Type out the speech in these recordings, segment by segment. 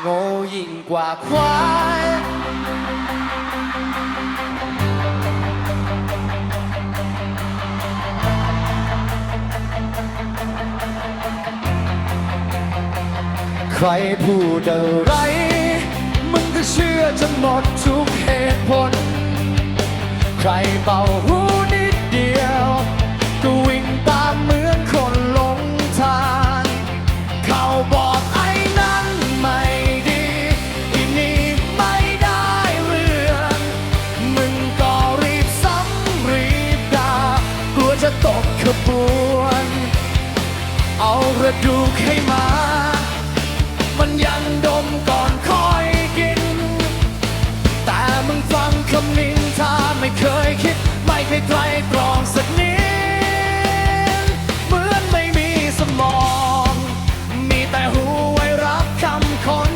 โง่ยิ่งกว่าควายใครพูดอะไรมึงก็เชื่อจนหมดทุกเหตุผลใครเบาหูนิดเดียวก็วิ่งตามเหมือนคนหลงทางเขาบอกไอ้นั้นไม่ดีอีนี่ไม่ได้เรื่องมึงก็รีบซ้ำรีบด่ากลัวจะตกขบวนเอากระดูกให้มามันยังดมก่อนค่อยกินแต่มึงฟังคำนินทาไม่เคยคิดไม่เคยไตร่ตรองสักนิดเหมือนไม่มีสมองมีแต่หูไว้รับคำคน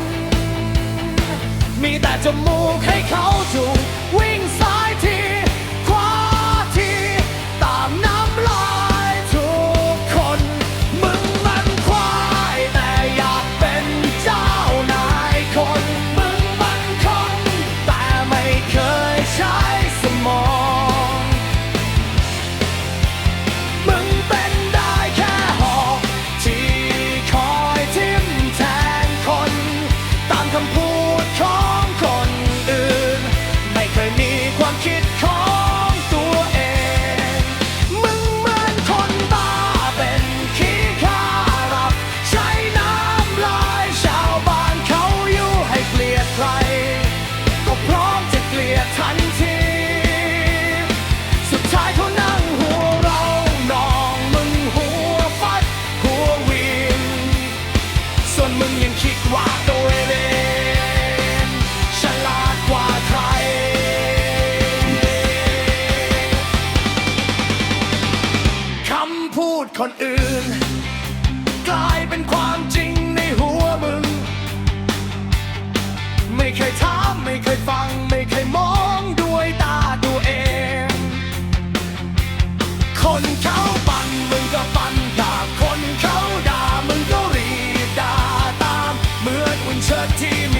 มีแต่จมูกให้เขาจูงวิ่งซ้ายทีขวาทีตามน้ำลายทุกคนมึงมันควายแต่อยากเป็นเจ้านายคนมึงมันคนแต่ไม่เคยใช้สมองมึงเป็นได้แค่หอกที่คอยทิ่มแทงคนตามคำพูดของคนอื่นไม่เคยมีความคิดของตัวเองมึงเหมือนคนบ้าเป็นขี้ข้ารับใช้น้ำลายชาวบ้านเขาอยู่ให้เกลียดใครก็พร้อมจะเกลียดทันทีสุดท้ายเขานั่งหัวเรานองมึงหัวฟัดหัววินส่วนมึงยังคิดว่าตัวเองฉลาดกว่าใครคำพูดคนอื่นกลายเป็นความจริงในหัวมึงไม่เคยถามไม่เคยฟังไม่เคยมองด้วยตาตัวเองคนเขาปั่นมึงก็ปั่นด่าคนเขาด่ามึงก็รีบด่าตามเหมือนอุ่นเชิดที่มี